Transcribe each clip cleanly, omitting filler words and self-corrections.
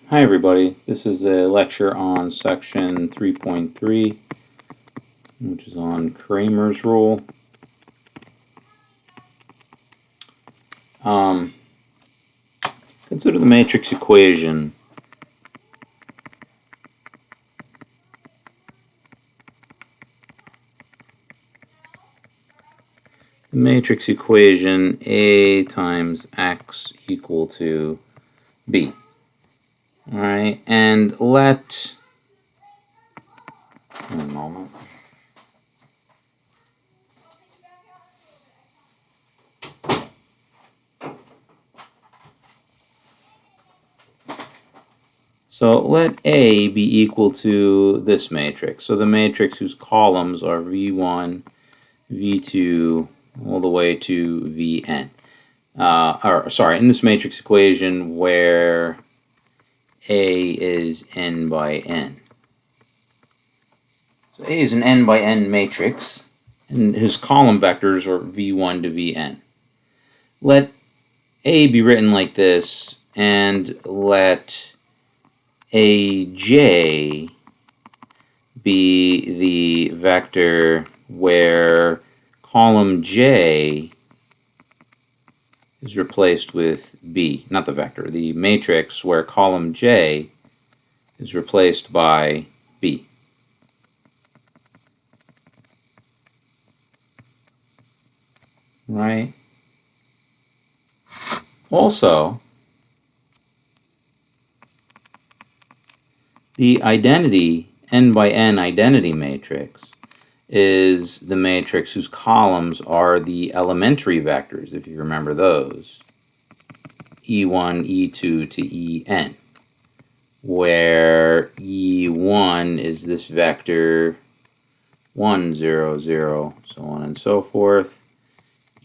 Hi everybody, this is a lecture on section 3.3, which is on Kramer's rule. Consider the matrix equation. The matrix equation A times X equal to B. Alright, and let, a moment. So let A be equal to this matrix. So the matrix whose columns are V1, V2, all the way to Vn. In this matrix equation where A is n by n. So A is an n by n matrix, and his column vectors are V1 to Vn. Let A be written like this, and let AJ be the vector where column J is replaced with B, not the vector, the matrix where column J is replaced by B. Right? Also, the identity, n by n identity matrix, is the matrix whose columns are the elementary vectors, if you remember those, E1, E2 to En, where E1 is this vector 1, 0, 0, so on and so forth.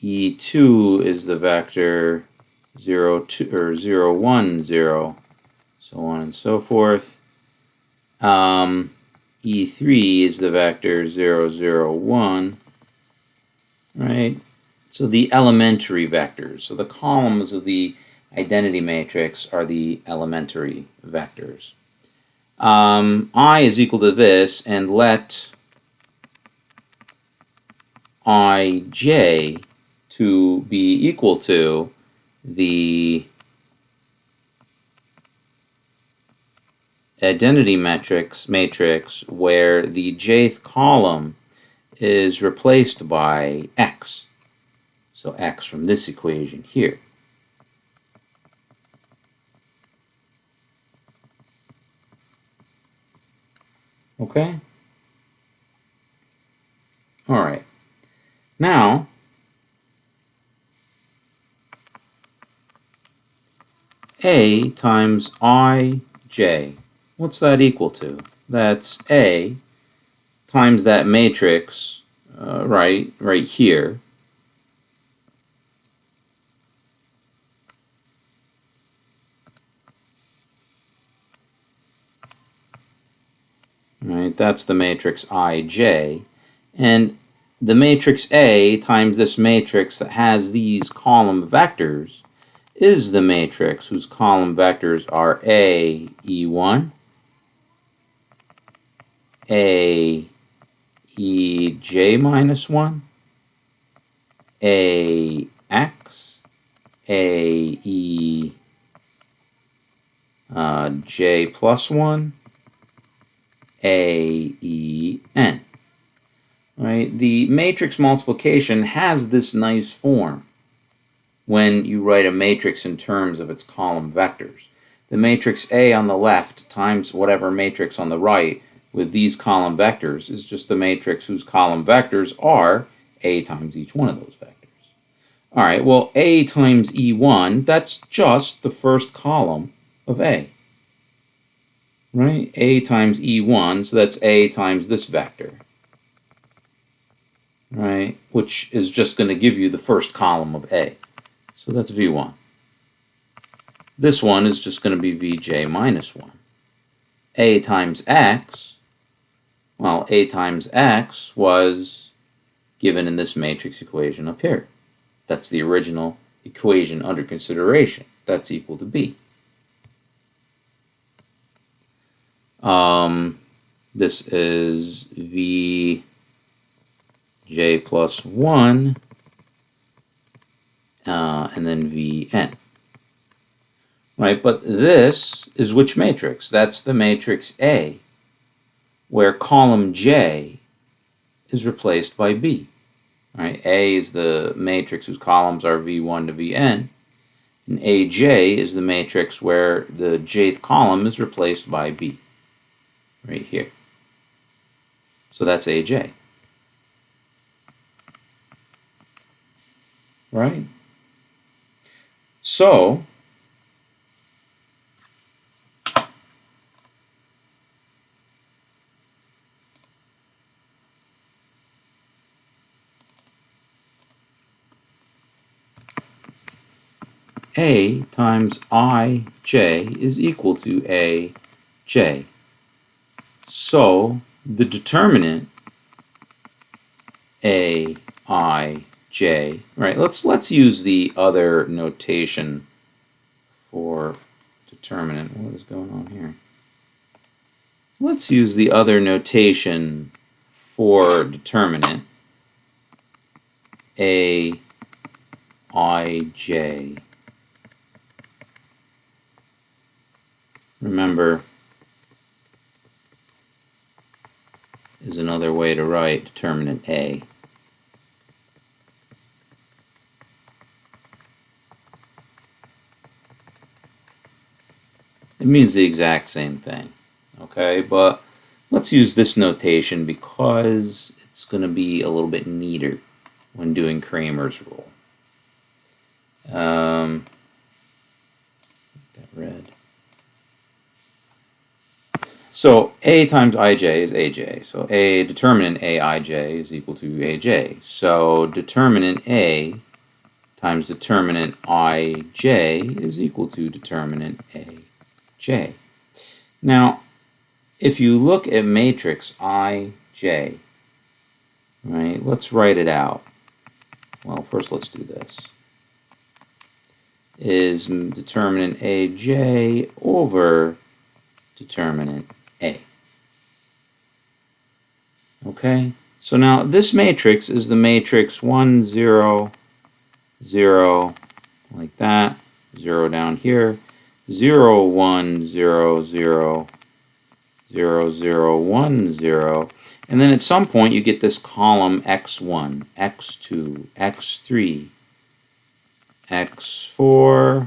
E2 is the vector 0, 2, or 0, 1, 0, so on and so forth. E3 is the vector 0, 0, 1, right? So the elementary vectors. So the columns of the identity matrix are the elementary vectors. I is equal to this, and let ij to be equal to the identity matrix where the jth column is replaced by x. So x from this equation here. Okay? All right. Now, A times ij. What's that equal to? That's A times that matrix right here. Right, that's the matrix ij. And the matrix A times this matrix that has these column vectors is the matrix whose column vectors are A, E1, A, EJ minus 1, A, X, A, E, J plus 1, A, E, N. Right? The matrix multiplication has this nice form when you write a matrix in terms of its column vectors. The matrix A on the left times whatever matrix on the right with these column vectors is just the matrix whose column vectors are A times each one of those vectors. All right, well, A times E1, that's just the first column of A. Right? A times E1, so that's A times this vector. Right? Which is just going to give you the first column of A. So that's V1. This one is just going to be Vj minus 1. A times X, well, A times X was given in this matrix equation up here. That's the original equation under consideration. That's equal to B. This is Vj plus 1, and then Vn. Right, but this is which matrix? That's the matrix A, where column J is replaced by B. Right, A is the matrix whose columns are V1 to Vn, and AJ is the matrix where the jth column is replaced by B, right here. So that's AJ. Right? So, A times IJ is equal to AJ. So, the determinant AIJ, right? Let's use the other notation for determinant. What is going on here? Let's use the other notation for determinant AIJ. Remember, is another way to write determinant A. It means the exact same thing, okay? But let's use this notation because it's going to be a little bit neater when doing Cramer's rule. That red. So A times IJ is AJ. So A determinant AIJ is equal to AJ. So determinant A times determinant IJ is equal to determinant AJ. Now, if you look at matrix IJ, right, let's write it out. Well, first let's do this. Is determinant AJ over determinant A. Okay, so now this matrix is the matrix 1, 0, 0, like that, 0 down here, 0, 1, 0, 0, 0, 0, 1, 0, and then at some point you get this column x1, x2, x3, x4,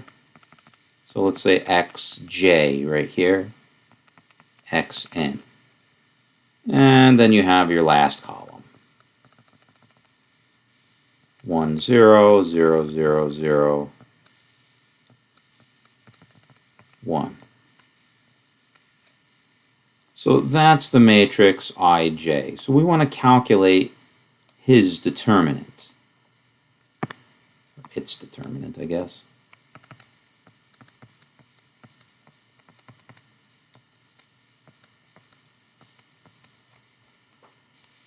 so let's say xj right here, xn. And then you have your last column. 1, 0, 0, 0, 0, 1. So that's the matrix IJ. So we want to calculate his determinant. Its determinant, I guess.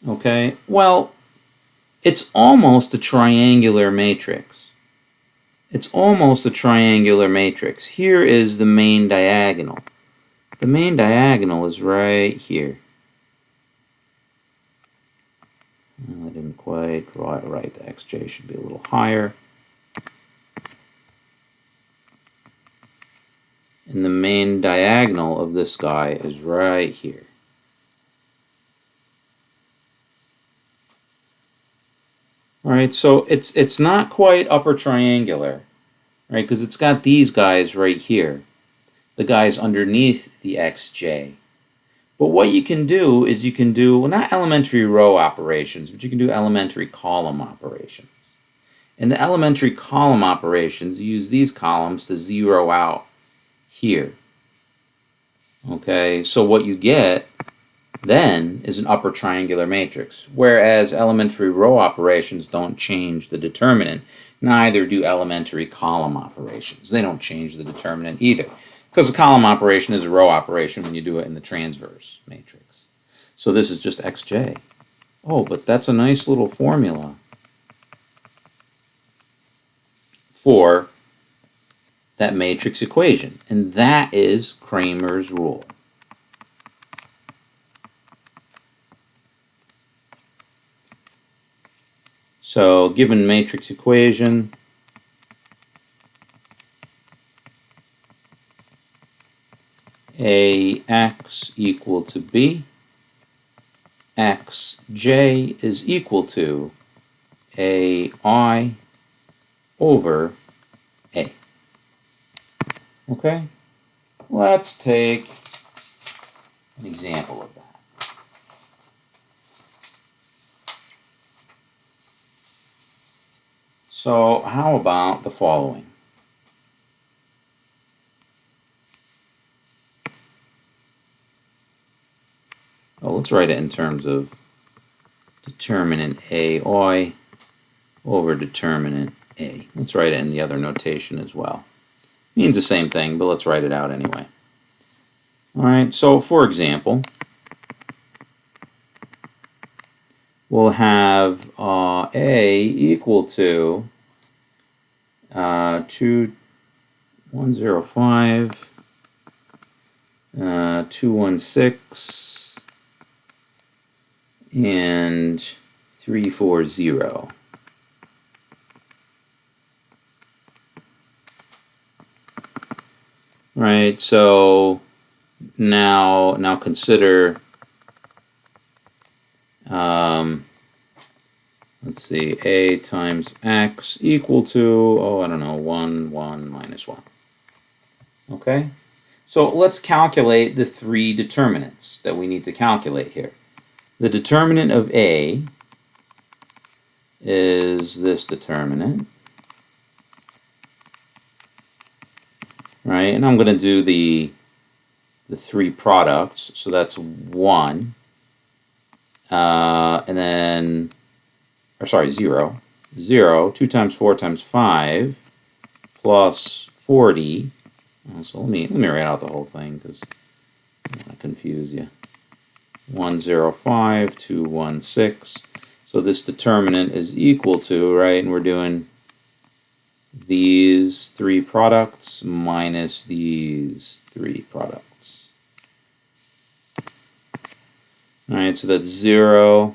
Okay, well, it's almost a triangular matrix. It's almost a triangular matrix. Here is the main diagonal. The main diagonal is right here. I didn't quite draw it right. The xj should be a little higher. And the main diagonal of this guy is right here. All right, so it's not quite upper triangular, right? Because it's got these guys right here, the guys underneath the xj. But what you can do is you can do, well, not elementary row operations, but you can do elementary column operations. In the elementary column operations, you use these columns to zero out here. Okay, so what you get then is an upper triangular matrix, whereas elementary row operations don't change the determinant. Neither do elementary column operations. They don't change the determinant either, because a column operation is a row operation when you do it in the transverse matrix. So this is just xj. Oh, but that's a nice little formula for that matrix equation, and that is Cramer's rule. So given matrix equation, AX equal to B, XJ is equal to AI over A. Okay? Let's take an example of that. So how about the following? Well, let's write it in terms of determinant AI over determinant A. Let's write it in the other notation as well. Means the same thing, but let's write it out anyway. All right, so for example, we'll have A equal to 105, 216, and 340. Right, so now consider, let's see, A times X equal to, I don't know, 1, 1, minus 1. Okay? So let's calculate the three determinants that we need to calculate here. The determinant of A is this determinant, right? And I'm going to do the three products, so that's 1, and then, 0. 0, 2 times 4 times 5, plus 40. So let me write out the whole thing because I don't want to confuse you. 105, 216. So this determinant is equal to, right, and we're doing these three products minus these three products. All right, so that's 0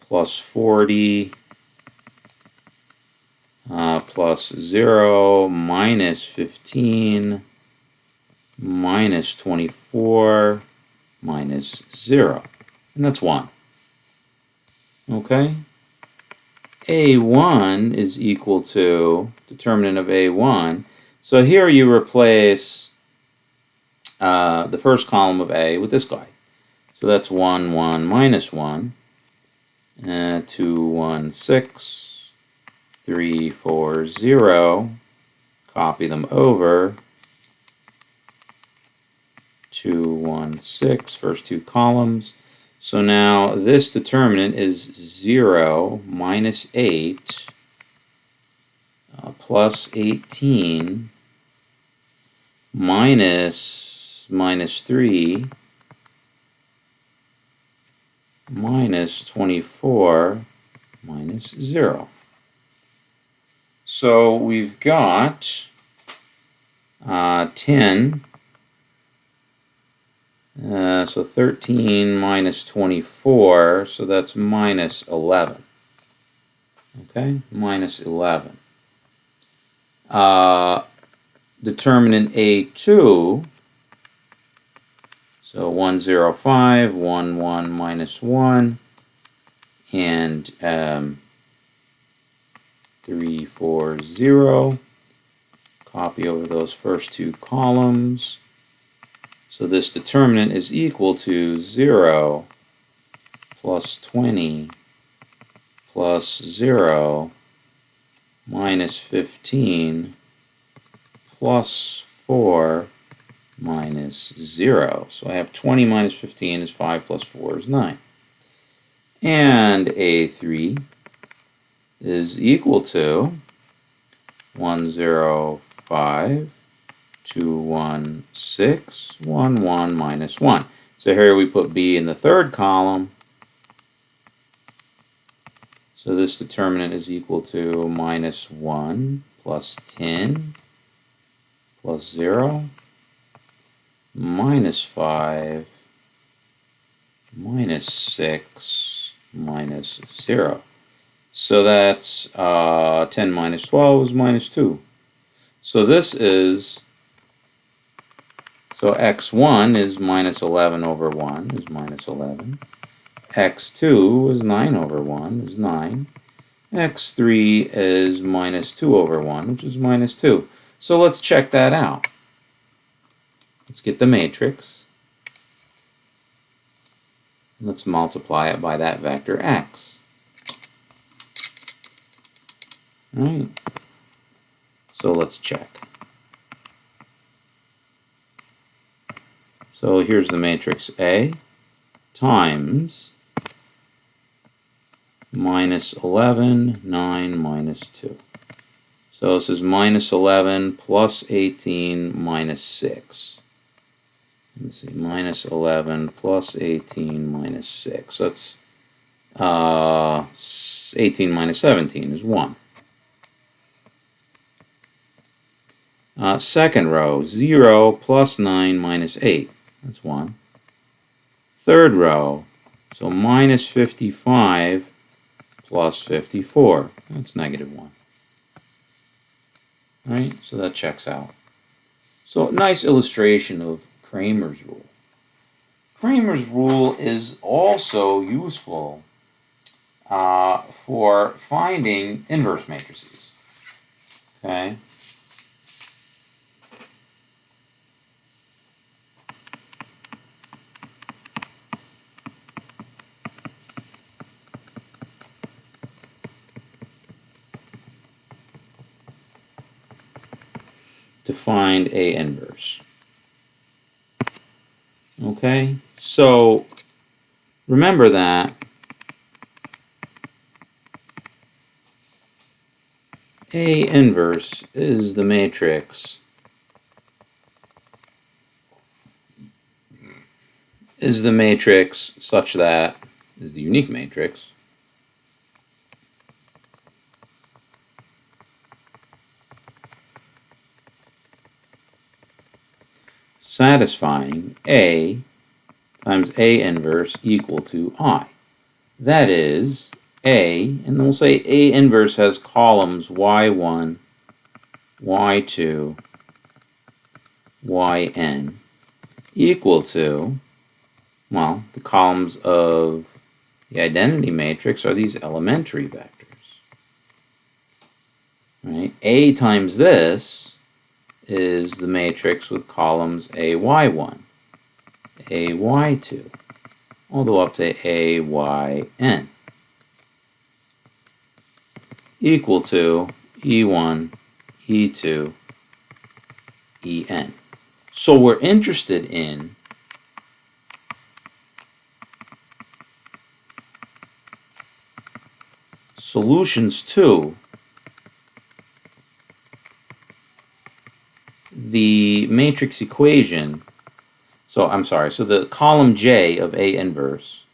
plus 40 plus 0 minus 15 minus 24 minus 0. And that's 1. Okay? A1 is equal to determinant of A1. So here you replace the first column of A with this guy. So that's 1, 1, minus 1. 2, 1, 6. 3, 4, 0. Copy them over. 2, 1, 6. First two columns. So now this determinant is 0 minus 8 plus 18 minus 3 minus 24 minus 0. So we've got 10. So 13 minus 24, so that's minus 11. Okay, minus 11. Determinant A2, so 105, 1, 1, minus 1, and 3, 4, 0. Copy over those first two columns. So this determinant is equal to 0 plus 20 plus 0 minus 15 plus 4 minus 0. So I have 20 minus 15 is 5 plus 4 is 9. And A3 is equal to 105, 216, 1, 1, minus 1. So here we put B in the third column. So this determinant is equal to minus 1 plus 10 plus 0 minus 5 minus 6 minus 0. So that's 10 minus 12 is minus 2. So this is, so x1 is minus 11 over 1 is minus 11. x2 is 9 over 1 is 9. x3 is minus 2 over 1, which is minus 2. So let's check that out. Let's get the matrix. Let's multiply it by that vector x. All right. So let's check. So here's the matrix A times minus 11, 9, minus 2. So this is minus 11 plus 18 minus 6. Let's see, minus 11 plus 18 minus 6. That's 18 minus 17 is 1. Second row, 0 plus 9 minus 8. That's 1. Third row, so minus 55 plus 54. That's negative 1. Right? So that checks out. So nice illustration of Cramer's rule. Cramer's rule is also useful for finding inverse matrices. Okay? To find A inverse. Okay? So remember that A inverse is the matrix such that is the unique matrix satisfying A times A inverse equal to I. That is A, and we'll say A inverse has columns y1, y2, yn equal to, well, the columns of the identity matrix are these elementary vectors. Right? A times this is the matrix with columns AY1, AY2, all the way up to AYN, equal to E1, E2, En. So we're interested in solutions to the matrix equation. So I'm sorry, so the column J of A inverse.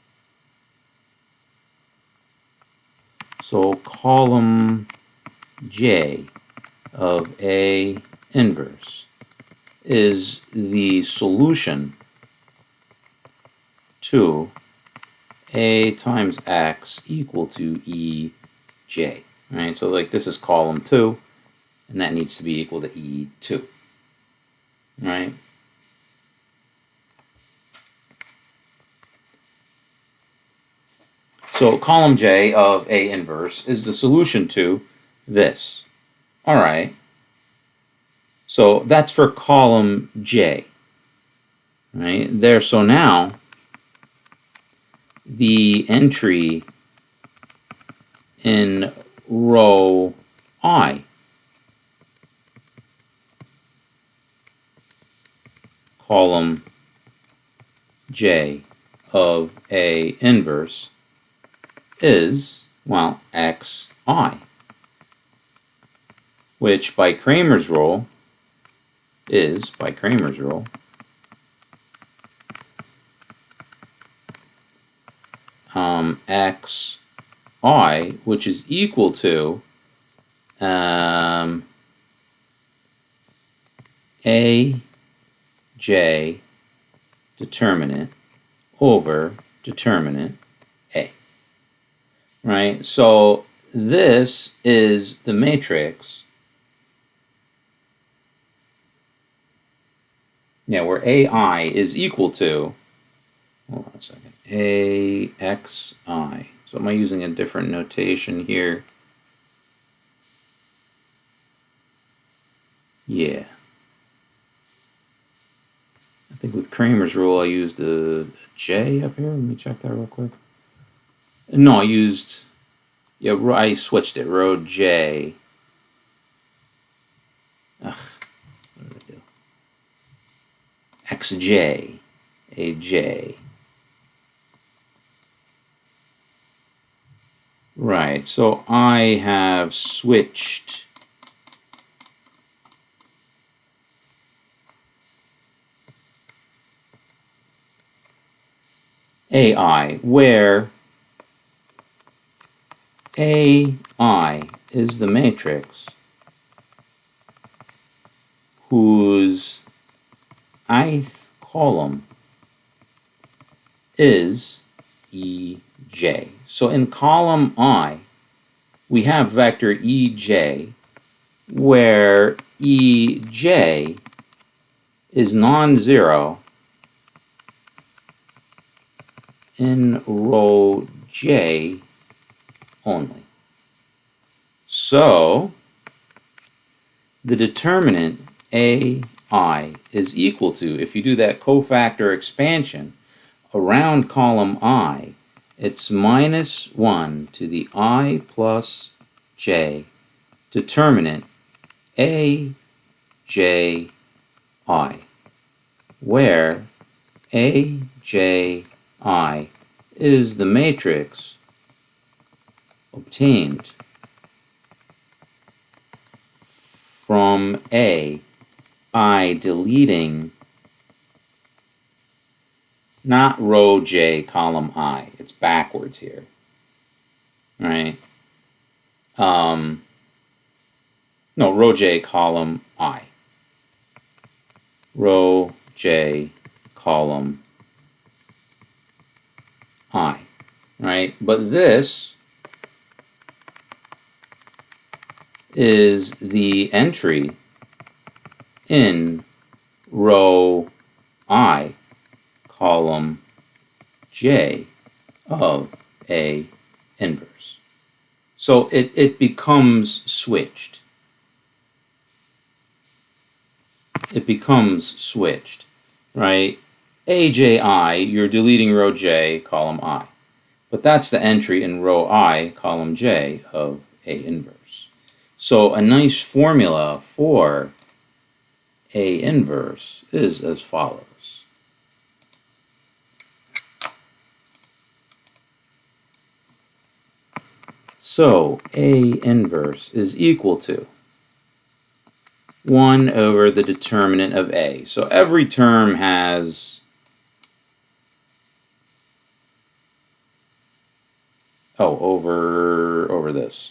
So column J of A inverse is the solution to A times X equal to EJ. Right? So like this is column 2, and that needs to be equal to E2. Right? So column J of A inverse is the solution to this. All right. So that's for column J. Right there. So now the entry in row I, column J of A inverse is, well, xi, which by Cramer's rule is, xi, which is equal to aj determinant over determinant A. Right? So this is the matrix, where AI is equal to, hold on a second, AXI. So am I using a different notation here? Yeah. I think with Kramer's rule I used a J up here. Let me check that real quick. No, I used, I switched it, row J. Ugh, what did I do? XJ, AJ. Right, so I have switched AI, where AI is the matrix whose ith column is EJ. So in column I, we have vector EJ, where EJ is non-zero in row J only. So the determinant AI is equal to, if you do that cofactor expansion around column I, it's minus 1 to the I plus J determinant AJI, where AJI is the matrix obtained from A by deleting not row J, column I. It's backwards here, right? No, row J, column I. Row J, column I, right? But this is the entry in row I, column J of A inverse. So it becomes switched. It becomes switched, right? AJI, you're deleting row J, column I. But that's the entry in row I, column J of A inverse. So a nice formula for A inverse is as follows. So A inverse is equal to 1 over the determinant of A. So every term has, over this.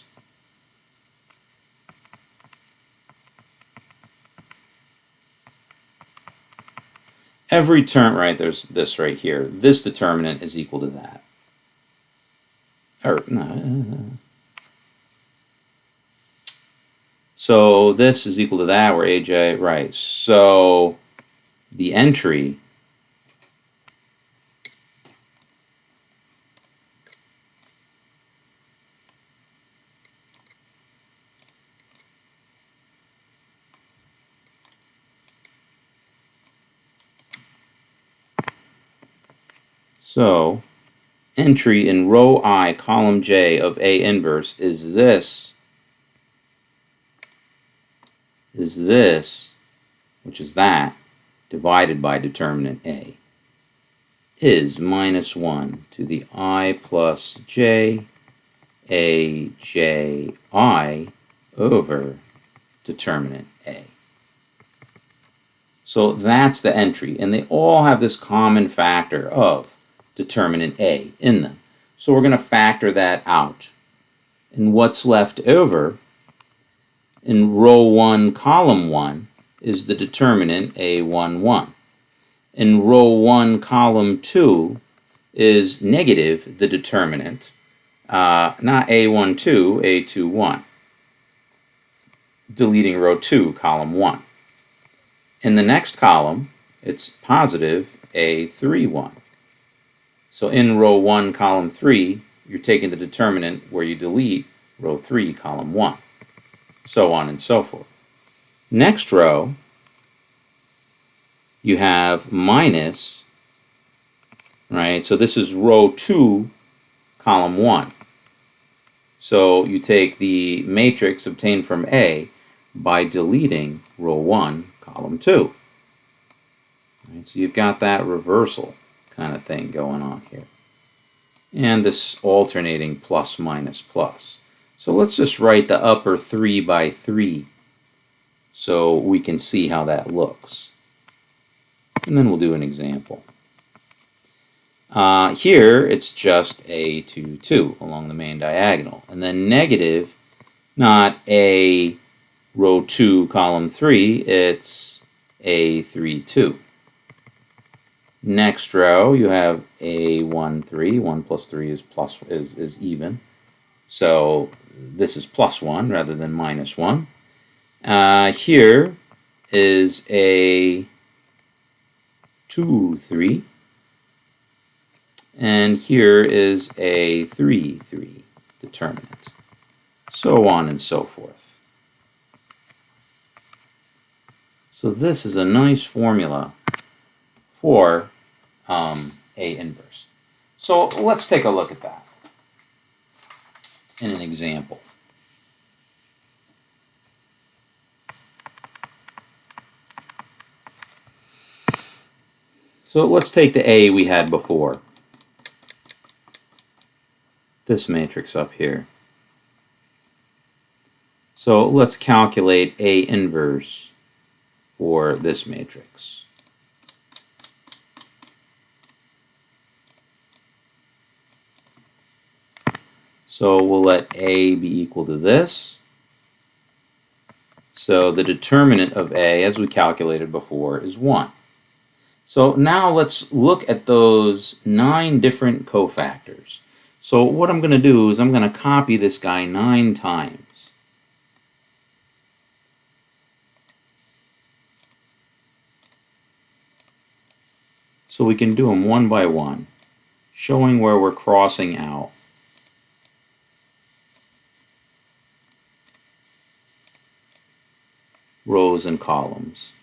Every term, right, there's this right here. This determinant is equal to that. Or, no. So this is equal to that, where AJ, right. So the entry entry in row I, column J of A inverse is this, which is that, divided by determinant A, is minus 1 to the I plus J AJI over determinant A. So that's the entry, and they all have this common factor of determinant A in them. So we're going to factor that out. And what's left over in row 1, column 1 is the determinant A11. In row 1, column 2 is negative the determinant not A12, A21. Deleting row 2, column 1. In the next column, it's positive A31. So in row 1, column 3, you're taking the determinant where you delete row 3, column 1. So on and so forth. Next row, you have minus, right? So this is row 2, column 1. So you take the matrix obtained from A by deleting row 1, column 2. Right, so you've got that reversal kind of thing going on here. And this alternating plus, minus, plus. So let's just write the upper 3 by 3 so we can see how that looks. And then we'll do an example. Here, it's just A22 along the main diagonal. And then negative, not A row 2, column 3, it's A32. Next row, you have A13. 1 plus 3 is even. So this is plus 1 rather than minus 1. Here is a 2, 3. And here is a 3, 3 determinant. So on and so forth. So this is a nice formula for A inverse. So let's take a look at that in an example. So let's take the A we had before. This matrix up here. So let's calculate A inverse for this matrix. So we'll let A be equal to this. So the determinant of A, as we calculated before, is 1. So now let's look at those 9 different cofactors. So what I'm going to do is I'm going to copy this guy 9 times. So we can do them one by one, showing where we're crossing out. Rows and columns.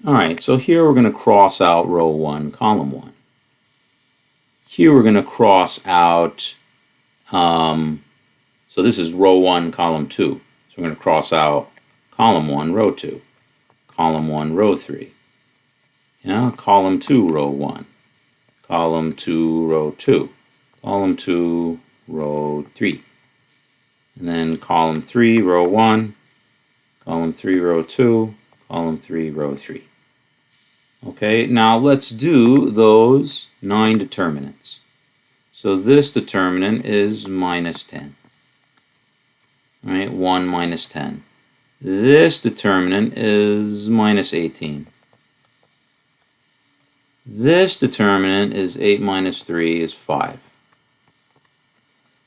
Alright, so here we're going to cross out row 1, column 1. Here we're going to cross out, so this is row 1, column 2. So we're going to cross out column 1, row 2. Column 1, row 3. Yeah, column 2, row 1. Column 2, row 2. Column 2, row 3. And then column 3, row 1. Column 3, row 2. Column 3, row 3. Okay, now let's do those 9 determinants. So this determinant is minus 10. All right, 1 minus 10. This determinant is minus 18. This determinant is 8 minus 3 is 5.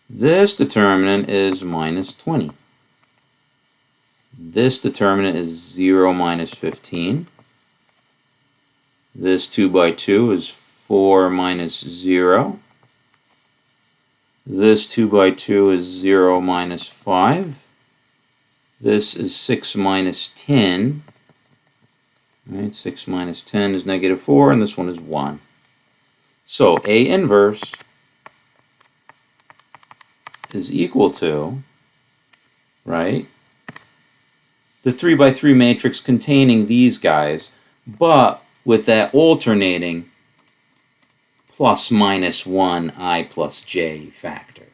This determinant is minus 20. This determinant is 0 minus 15. This 2 by 2 is 4 minus 0. This 2 by 2 is 0 minus 5. This is 6 minus 10. Right, 6 minus 10 is negative 4, and this one is 1. So A inverse is equal to, right, the 3 by 3 matrix containing these guys, but with that alternating plus minus 1 I plus j factor.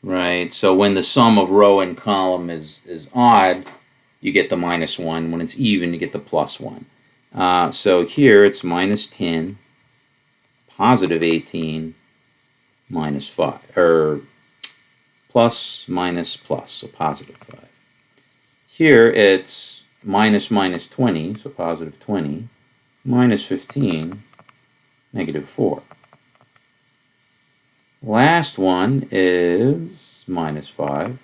Right, so when the sum of row and column is odd, you get the minus 1. When it's even, you get the plus 1. So here it's minus 10 positive 18 minus 5, or plus minus plus, so positive 5. Here it's minus minus 20, so positive 20, minus 15, negative 4. Last one is minus 5,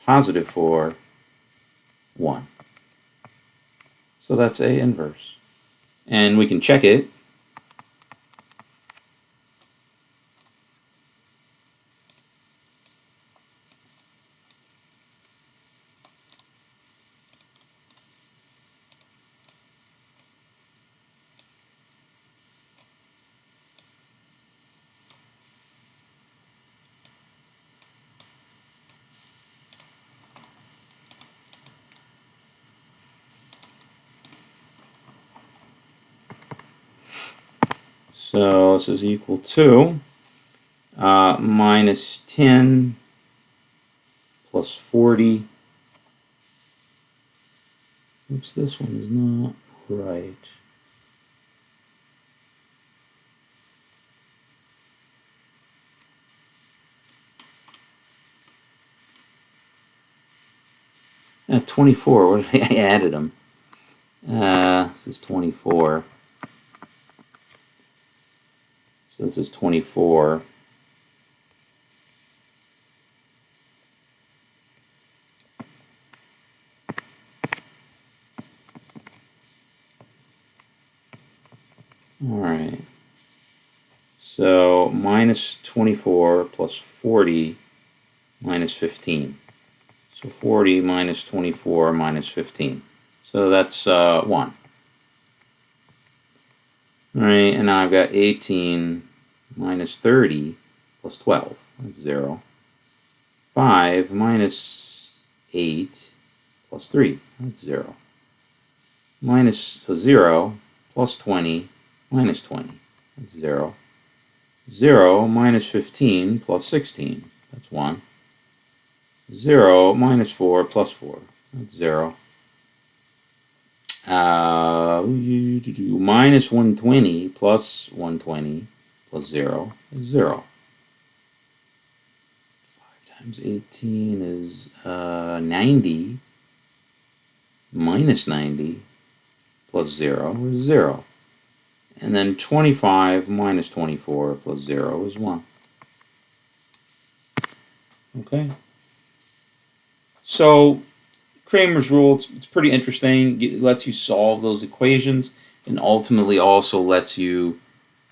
positive 4, 1. So that's A inverse. And we can check it. So this is equal to minus 10 plus 40. Oops, this one is not right. At 24, what I added them. This is 24. So this is 24. All right. So minus 24 plus 40 minus 15. So 40 minus 24 minus 15. So that's 1. All right, and now I've got 18 minus 30 plus 12. That's 0. 5 minus 8 plus 3. That's 0. So 0 plus 20 minus 20. That's 0. 0 minus 15 plus 16. That's 1. 0 minus 4 plus 4. That's 0. Minus 120 plus 120 plus 0 is 0. 5 times 18 is 90. Minus 90 plus 0 is 0. And then 25 minus 24 plus 0 is 1. Okay? So Cramer's rule, it's pretty interesting. It lets you solve those equations and ultimately also lets you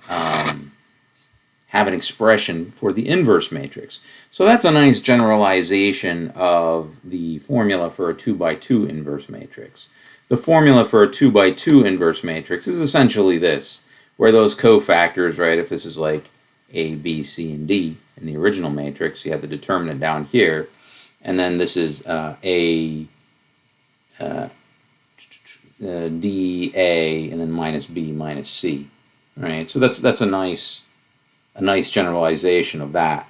have an expression for the inverse matrix. So that's a nice generalization of the formula for a 2 by 2 inverse matrix. The formula for a 2 by 2 inverse matrix is essentially this, where those cofactors, right, if this is like A, B, C, and D in the original matrix, you have the determinant down here, and then this is D, A, and then minus B, minus C, right? So that's a nice generalization of that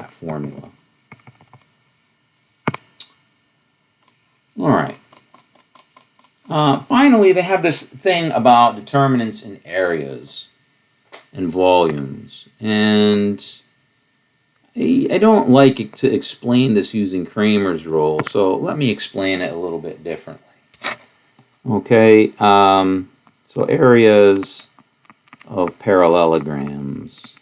formula. All right. Finally, they have this thing about determinants in areas and volumes, and I don't like it to explain this using Cramer's rule, so let me explain it a little bit differently. Okay, so areas of parallelograms.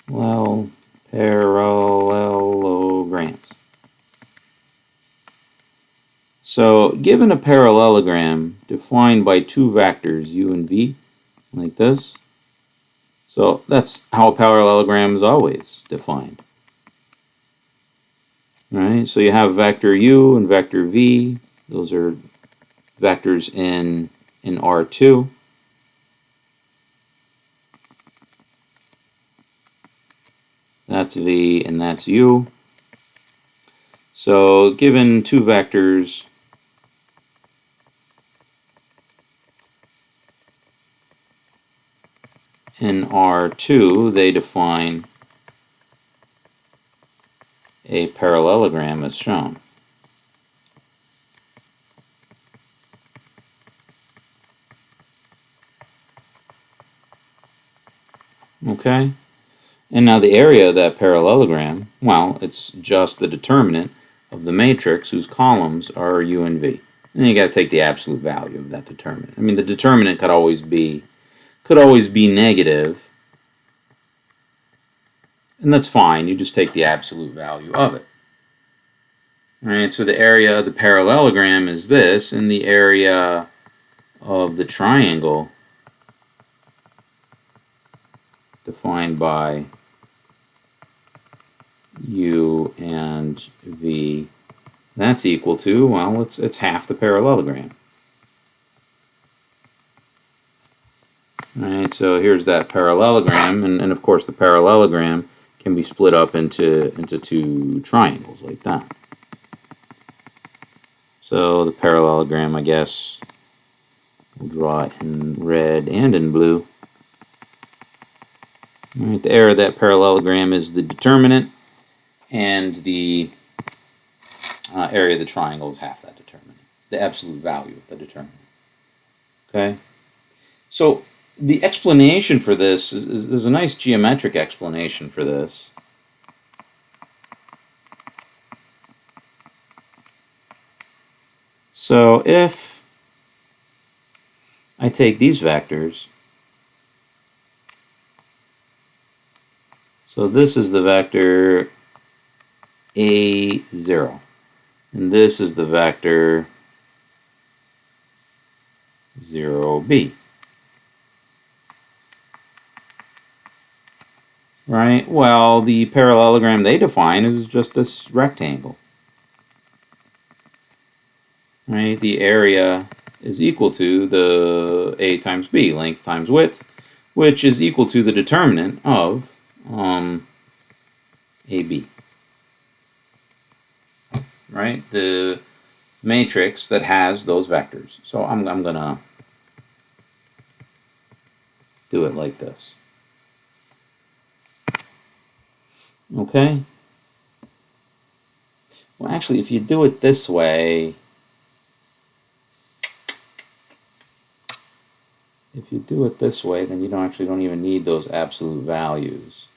Well, parallelograms. So, given a parallelogram defined by two vectors, u and v, like this, so that's how a parallelogram is always defined. Right? So you have vector u and vector v. Those are vectors in R2. That's v and that's u. So given two vectors in R2, they define a parallelogram as shown. Okay? And now the area of that parallelogram, well, it's just the determinant of the matrix whose columns are U and V. And you got to take the absolute value of that determinant. I mean, the determinant could always be negative, and that's fine. You just take the absolute value of it. All right, so the area of the parallelogram is this, and the area of the triangle defined by U and V, that's equal to, well, it's half the parallelogram. All right, so here's that parallelogram, and of course the parallelogram can be split up into two triangles like that. So the parallelogram, I guess, we'll draw it in red and in blue. All right, the area of that parallelogram is the determinant, and the area of the triangle is half that determinant, the absolute value of the determinant. Okay? So the explanation for this is there's a nice geometric explanation for this. So if I take these vectors, so this is the vector A0, and this is the vector 0B. Right? Well, the parallelogram they define is just this rectangle. Right? The area is equal to the A times B, length times width, which is equal to the determinant of AB. Right? The matrix that has those vectors. So I'm going to do it like this. Okay? Well, actually, if you do it this way, then you don't even need those absolute values.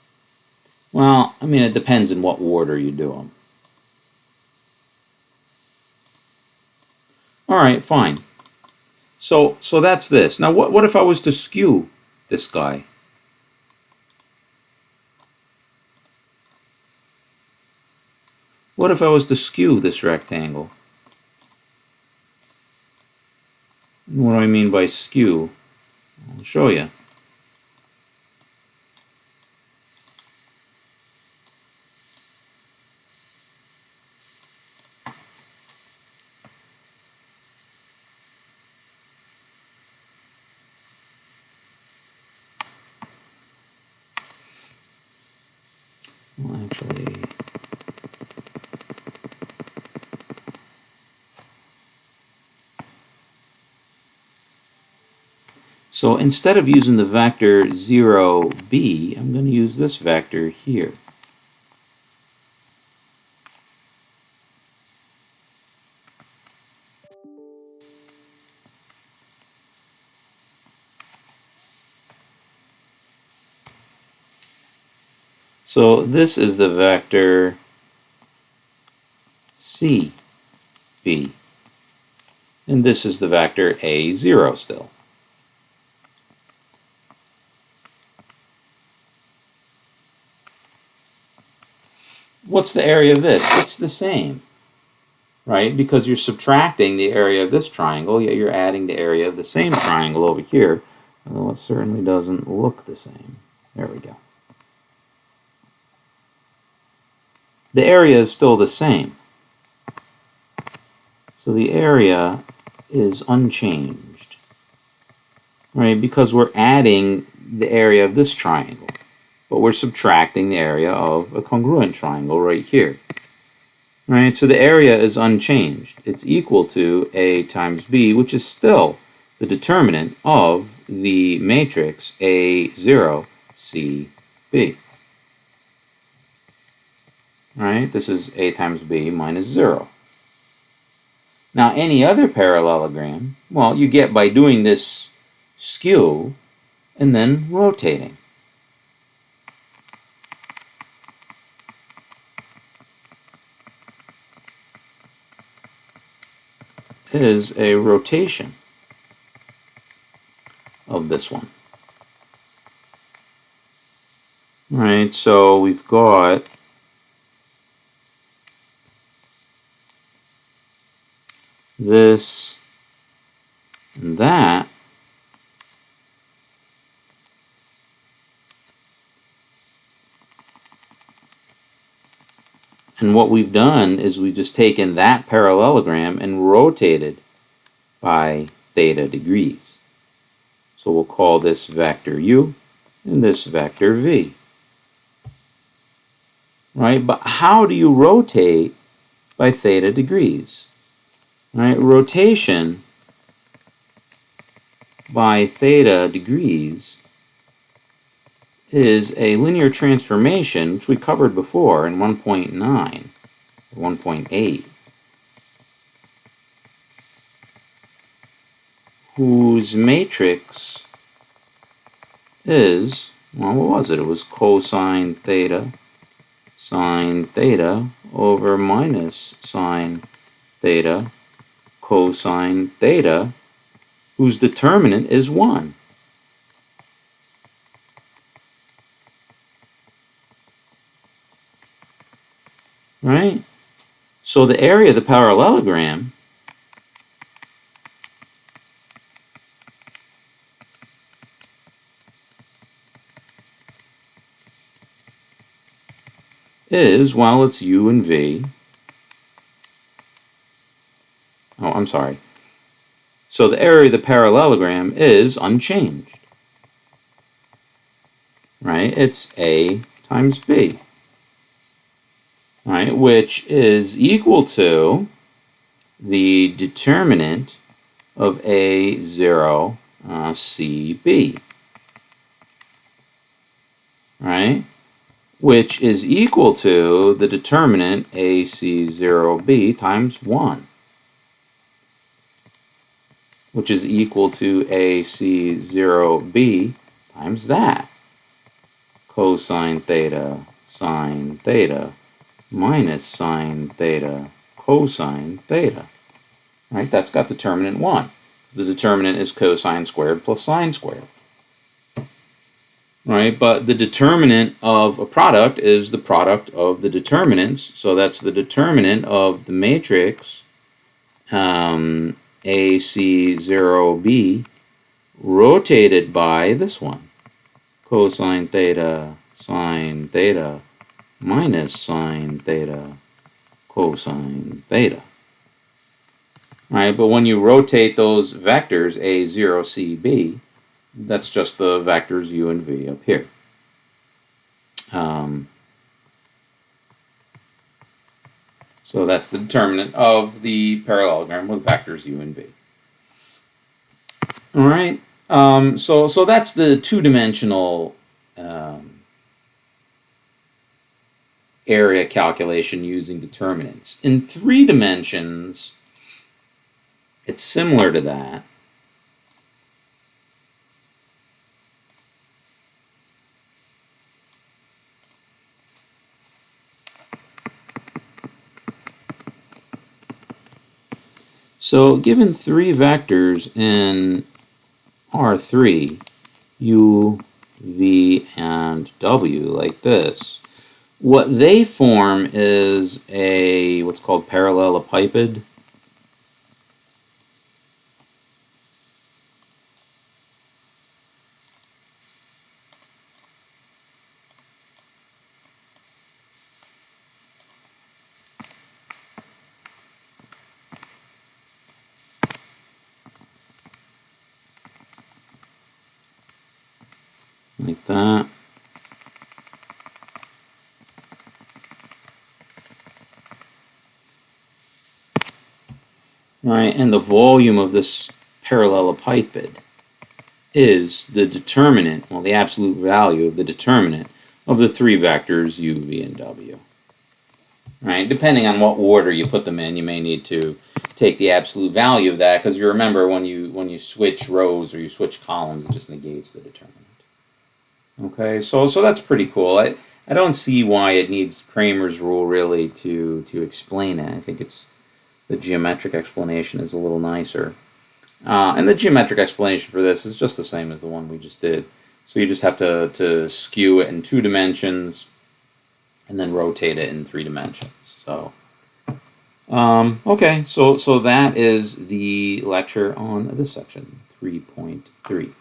Well, I mean, it depends in what order you do them. All right, fine. So that's this. Now, what if I was to skew this guy? What if I was to skew this rectangle? What do I mean by skew? I'll show you. Well, actually, so instead of using the vector 0b, I'm going to use this vector here. So this is the vector cb, and this is the vector a0 still. What's the area of this? It's the same, right? Because you're subtracting the area of this triangle, yet you're adding the area of the same triangle over here, although it certainly doesn't look the same. There we go. The area is still the same. So the area is unchanged, right? Because we're adding the area of this triangle, but we're subtracting the area of a congruent triangle right here. Right? So the area is unchanged. It's equal to A times B, which is still the determinant of the matrix A0, C, B. Right? This is A times B minus 0. Now, any other parallelogram, well, you get by doing this skew and then rotating. is a rotation of this one. All right, so we've got this and that. And what we've done is we've just taken that parallelogram and rotated by theta degrees. So we'll call this vector u and this vector v. Right? But how do you rotate by theta degrees? Right? Rotation by theta degrees is a linear transformation, which we covered before in 1.9 or 1.8, whose matrix is, well, what was it? It was cosine theta sine theta over minus sine theta cosine theta, whose determinant is 1. Right? So the area of the parallelogram is, well, it's u and v. Oh, I'm sorry. So the area of the parallelogram is unchanged. Right? It's A times B. Right? Which is equal to the determinant of A0 CB. Right? Which is equal to the determinant AC0B times 1, which is equal to AC0B times that. Cosine theta sine theta minus sine theta cosine theta. Right? That's got determinant 1. The determinant is cosine squared plus sine squared. Right? But the determinant of a product is the product of the determinants. So that's the determinant of the matrix AC0B rotated by this one, cosine theta sine theta minus sine theta cosine theta. Right? But when you rotate those vectors A0, CB, that's just the vectors u and v up here. So that's the determinant of the parallelogram with vectors u and v. All right. So that's the two-dimensional area calculation using determinants. In 3 dimensions, it's similar to that. So given 3 vectors in R3, u, v, and w, like this, what they form is a what's called parallelepiped. Like that. Right, and the volume of this parallelepiped is the determinant, well, the absolute value of the determinant of the 3 vectors u, v, and w. Right, depending on what order you put them in, you may need to take the absolute value of that, because you remember when you switch rows or you switch columns, it just negates the determinant. Okay, so that's pretty cool. I don't see why it needs Cramer's rule really to explain it. I think it's The geometric explanation is a little nicer. And the geometric explanation for this is just the same as the one we just did. So you just have to skew it in 2 dimensions and then rotate it in 3 dimensions. So, okay, so that is the lecture on this section, 3.3.